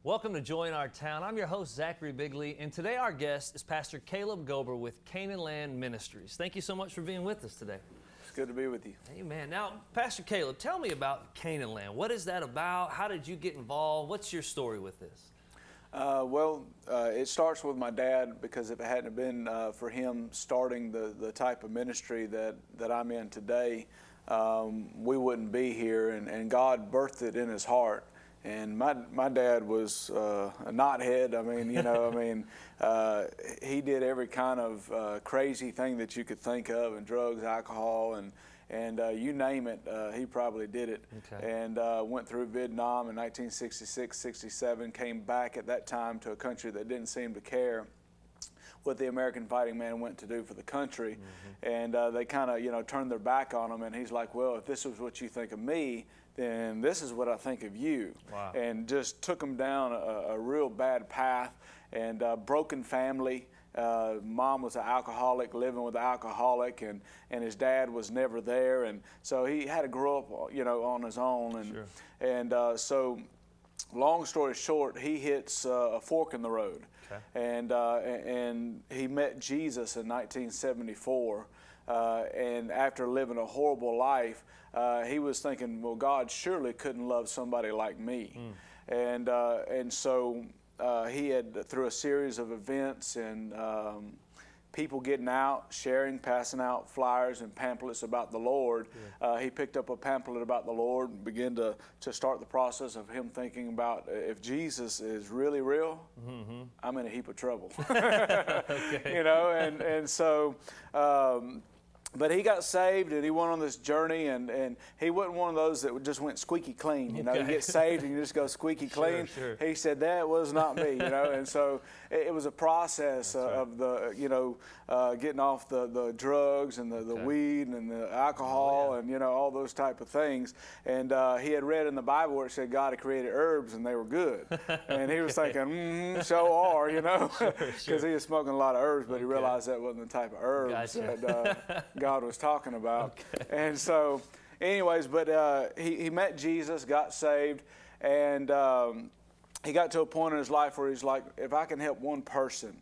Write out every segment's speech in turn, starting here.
Welcome to Join Our Town. I'm your host, Zachary Bigley, and today our guest is Pastor Caleb Gober with Canaan Ministries. Thank you so much for being with us today. It's good to be with you. Amen. Now, Pastor Caleb, tell me about Canaan. What is that about? How did you get involved? What's your story with this? It starts with my dad, because if it hadn't been for him starting the type of ministry that I'm in today, we wouldn't be here, and God birthed it in his heart. And my dad was a knothead. He did every kind of crazy thing that you could think of, and drugs, alcohol, and you name it, he probably did it. Okay. And went through Vietnam in 1966, 67, came back at that time to a country that didn't seem to care what the American fighting man went to do for the country. Mm-hmm. And they kind of, turned their back on him, and he's like, well, if this is what you think of me, then this is what I think of you. Wow. And just took him down a real bad path, and broken family. Mom was an alcoholic, living with an alcoholic, and his dad was never there, and so he had to grow up, on his own. And Sure. And so, long story short, he hits a fork in the road. Okay. And he met Jesus in 1974, and after living a horrible life, he was thinking, well, God surely couldn't love somebody like me. And so he had, through a series of events and people getting out, sharing, passing out flyers and pamphlets about the Lord, he picked up a pamphlet about the Lord and began to start the process of him thinking about, if Jesus is really real, mm-hmm. I'm in a heap of trouble. Okay. And so but he got saved, and he went on this journey, and he wasn't one of those that just went squeaky clean. You get saved and you just go squeaky clean. Sure. He said, that was not me, and so it was a process of the, getting off the drugs and the weed and the alcohol and, all those type of things. And he had read in the Bible where it said God had created herbs and they were good. And he was thinking, so are, because he was smoking a lot of herbs, but he realized that wasn't the type of herbs that God was talking about. And so, anyways, but he met Jesus, got saved, and he got to a point in his life where he's like, if I can help one person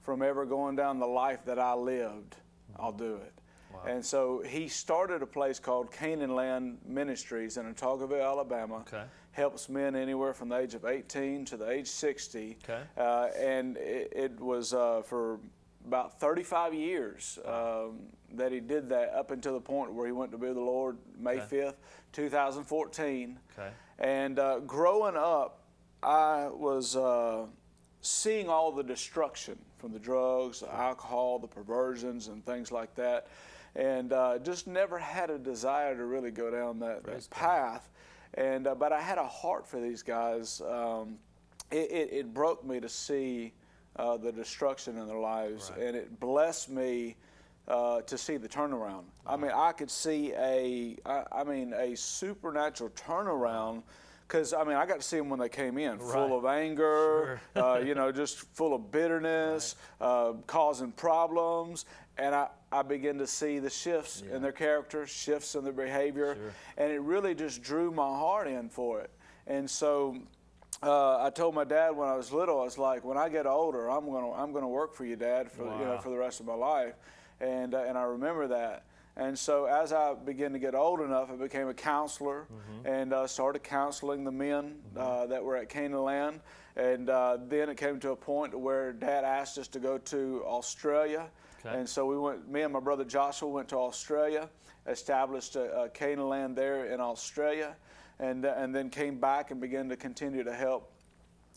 from ever going down the life that I lived, I'll do it. Wow. And so he started a place called Canaan Ministries in Otagoville, Alabama. Okay. Helps men anywhere from the age of 18 to the age 60. Okay. And it was for about 35 years that he did that, up until the point where he went to be with the Lord May 5th, 2014. Okay. And growing up, I was seeing all the destruction from the drugs, the alcohol, the perversions, and things like that, and just never had a desire to really go down that path. And but I had a heart for these guys. It broke me to see the destruction in their lives, and it blessed me to see the turnaround. I mean, I could see a supernatural turnaround, because I got to see them when they came in, full of anger, just full of bitterness, causing problems, and I began to see the shifts in their character, shifts in their behavior, and it really just drew my heart in for it. And so I told my dad when I was little, I was like, when I get older, I'm gonna work for you, Dad, for for the rest of my life, and I remember that. And so as I began to get old enough, I became a counselor, and started counseling the men that were at Canaan. And then it came to a point where Dad asked us to go to Australia. Okay. And so we went. Me and my brother Joshua went to Australia, established a Canaan there in Australia, and then came back and began to continue to help,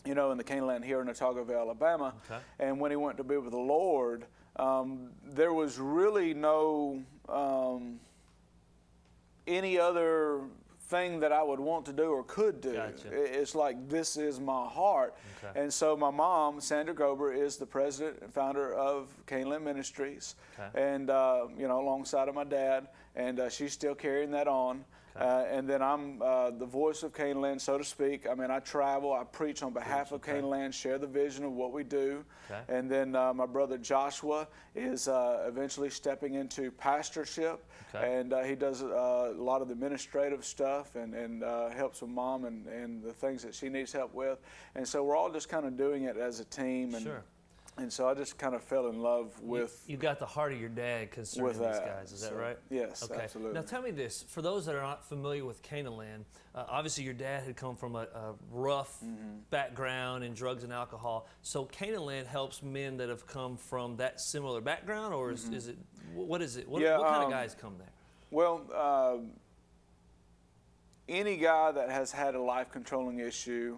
in the Canaan here in Otagoville, Alabama. Okay. And when he went to be with the Lord, there was really no any other thing that I would want to do or could do. Gotcha. It's like, this is my heart. Okay. And so my mom, Sandra Gober, is the president and founder of Canaan Ministries, and alongside of my dad, and she's still carrying that on. And then I'm the voice of Canaan Land, so to speak. I mean, I travel, I preach on behalf of Canaan Land, share the vision of what we do. And then my brother Joshua is eventually stepping into pastorship. And he does a lot of the administrative stuff and helps with mom and the things that she needs help with. And so we're all just kind of doing it as a team. And, and so I just kind of fell in love with... You got the heart of your dad concerning these guys, is that right? Yes, absolutely. Now tell me this, for those that are not familiar with Canaan Land, obviously your dad had come from a rough background in drugs and alcohol. So Canaan Land helps men that have come from that similar background, or is it, what is it? What kind of guys come there? Well, any guy that has had a life-controlling issue,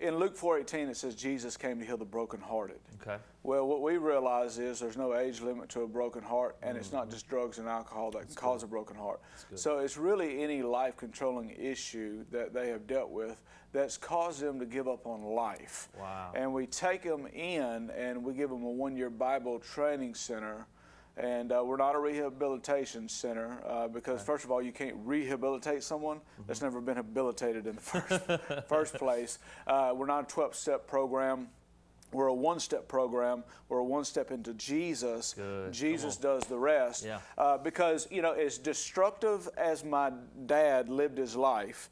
in Luke 4:18 it says Jesus came to heal the brokenhearted. Well, what we realize is there's no age limit to a broken heart, and it's not just drugs and alcohol that can cause a broken heart. So it's really any life-controlling issue that they have dealt with that's caused them to give up on life. And we take them in and we give them a 1-year Bible training center. And we're not a rehabilitation center because, first of all, you can't rehabilitate someone that's never been habilitated in the first place. We're not a 12-step program. We're a 1-step program. We're a 1-step into Jesus. Jesus does the rest. Because, you know, as destructive as my dad lived his life,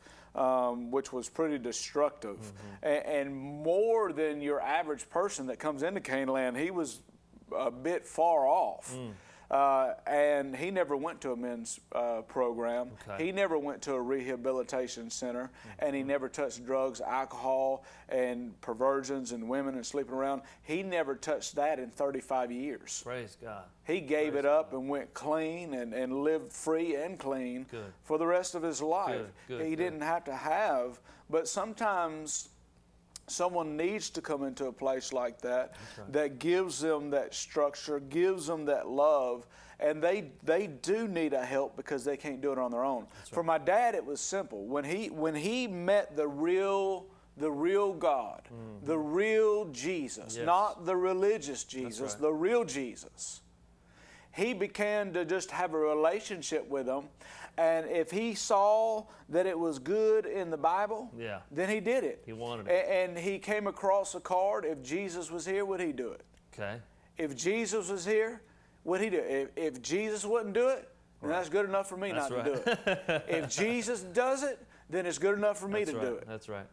which was pretty destructive, and more than your average person that comes into Canaan Land, he was a bit far off. And he never went to a men's program. He never went to a rehabilitation center, and he never touched drugs, alcohol, and perversions and women and sleeping around. He never touched that in 35 years. Praise God. He gave it up and went clean and lived free and clean for the rest of his life. He didn't have to have, but sometimes someone needs to come into a place like that that gives them that structure, gives them that love, and they do need a help because they can't do it on their own. For my dad, it was simple. When he met the real God, the real Jesus, not the religious Jesus, the real Jesus, he began to just have a relationship with him. And if he saw that it was good in the Bible, then he did it. He wanted it. And he came across a card. If Jesus was here, would he do it? If Jesus was here, would he do it? If Jesus wouldn't do it, then that's good enough for me not to do it. If Jesus does it, then it's good enough for me to do it. That's right.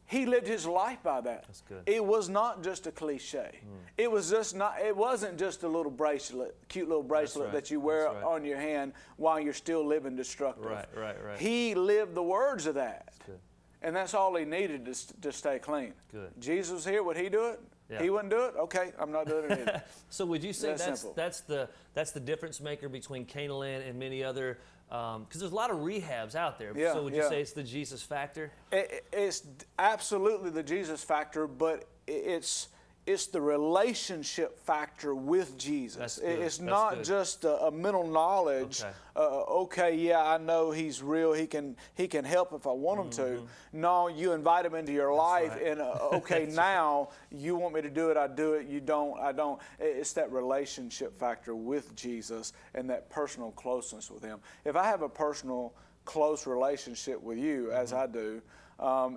He lived his life by that. That's good. It was not just a cliche. It was just not. It wasn't just a little bracelet, cute little bracelet that you wear on your hand while you're still living destructive. Right. He lived the words of that. That's good. And that's all he needed to stay clean. Jesus was here. Would he do it? He wouldn't do it? Okay, I'm not doing it either. So would you say that's the difference maker between Canaan Land and many other, because there's a lot of rehabs out there. So would you say it's the Jesus factor? It's absolutely the Jesus factor, but it's the relationship factor with Jesus. It's not just a mental knowledge. I know he's real. He can help if I want him to. No, you invite him into your life, and now you want me to do it. I do it. You don't. I don't. It's that relationship factor with Jesus and that personal closeness with him. If I have a personal, close relationship with you, as I do,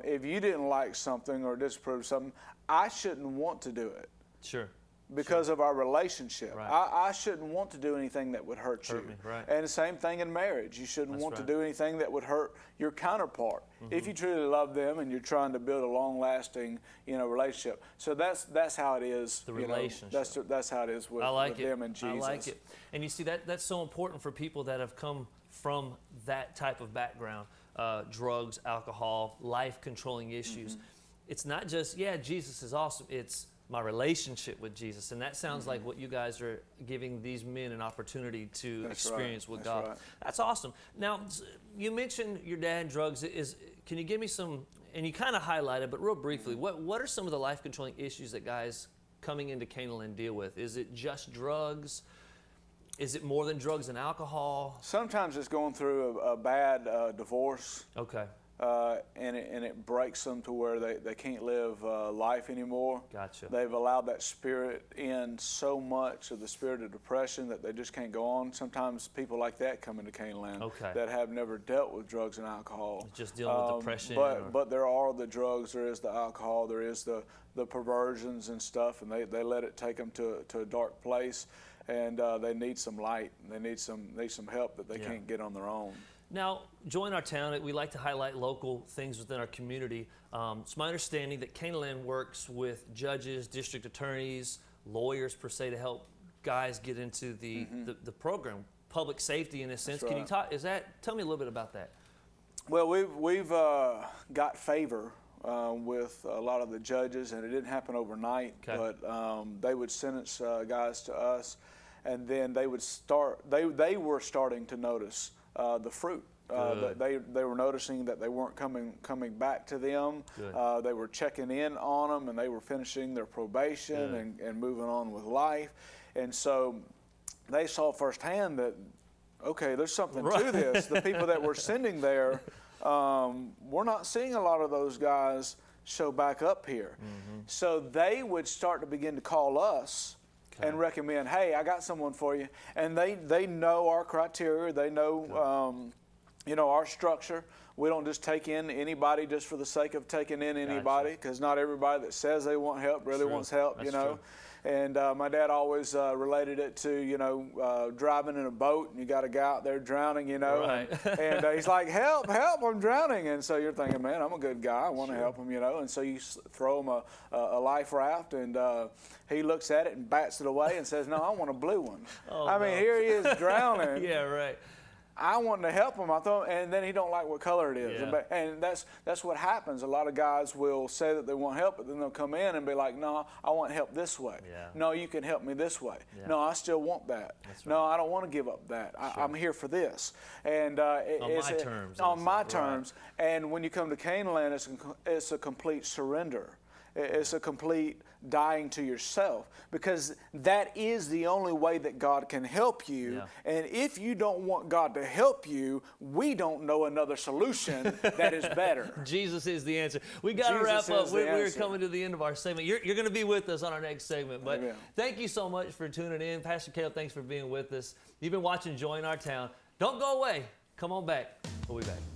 if you didn't like something or disapprove something, I shouldn't want to do it. Because of our relationship. I shouldn't want to do anything that would hurt you. And the same thing in marriage. You shouldn't want to do anything that would hurt your counterpart if you truly love them and you're trying to build a long-lasting, relationship. So that's how it is. The relationship. That's how it is with them and Jesus. I like it. And you see, that's so important for people that have come from that type of background, drugs, alcohol, life-controlling issues. It's not just, Jesus is awesome. It's my relationship with Jesus. And that sounds like what you guys are giving these men an opportunity to experience with God. That's awesome. Now, you mentioned your dad and drugs. Can you give me some, and you kind of highlighted, but real briefly, what are some of the life-controlling issues that guys coming into Canaan Land deal with? Is it just drugs? Is it more than drugs and alcohol? Sometimes it's going through a bad divorce. and it breaks them to where they can't live life anymore. Gotcha. They've allowed that spirit in so much of the spirit of depression that they just can't go on. Sometimes people like that come into Canaan that have never dealt with drugs and alcohol. Just dealing with depression. But there are the drugs, there is the alcohol, there is the perversions and stuff, and they let it take them to a dark place, and they need some light. They need some help that they can't get on their own. Now, Join Our Town, we like to highlight local things within our community. It's my understanding that Canaan works with judges, district attorneys, lawyers per se to help guys get into the program, public safety in a sense. Can you tell me a little bit about that? Well, we've got favor with a lot of the judges, and it didn't happen overnight, but they would sentence guys to us, and then they would they were starting to notice the fruit. They were noticing that they weren't coming back to them. They were checking in on them, and they were finishing their probation and moving on with life. And so they saw firsthand that, okay, there's something to this. The people that we're sending there, we're not seeing a lot of those guys show back up here. So they would start to begin to call us and recommend, hey, I got someone for you. And they know our criteria. They know, our structure. We don't just take in anybody just for the sake of taking in anybody, because not everybody that says they want help really wants help, True. And my dad always related it to, driving in a boat and you got a guy out there drowning, and he's like, help, I'm drowning. And so you're thinking, man, I'm a good guy. I want to help him, And so you throw him a life raft, and he looks at it and bats it away and says, no, I want a blue one. I mean, here he is drowning. Yeah, right. I want to help him, and then he don't like what color it is. And that's what happens. A lot of guys will say that they want help, but then they'll come in and be like, no, I want help this way. No, you can help me this way. No, I still want that. No, I don't want to give up that. I'm here for this. And on my terms. And when you come to Canaan, it's a complete surrender. It's a complete dying to yourself, because that is the only way that God can help you. And if you don't want God to help you, we don't know another solution that is better. Jesus is the answer. We got to wrap up. We're coming to the end of our segment. You're going to be with us on our next segment. But thank you so much for tuning in. Pastor Caleb, thanks for being with us. You've been watching Join Our Town. Don't go away. Come on back. We'll be back.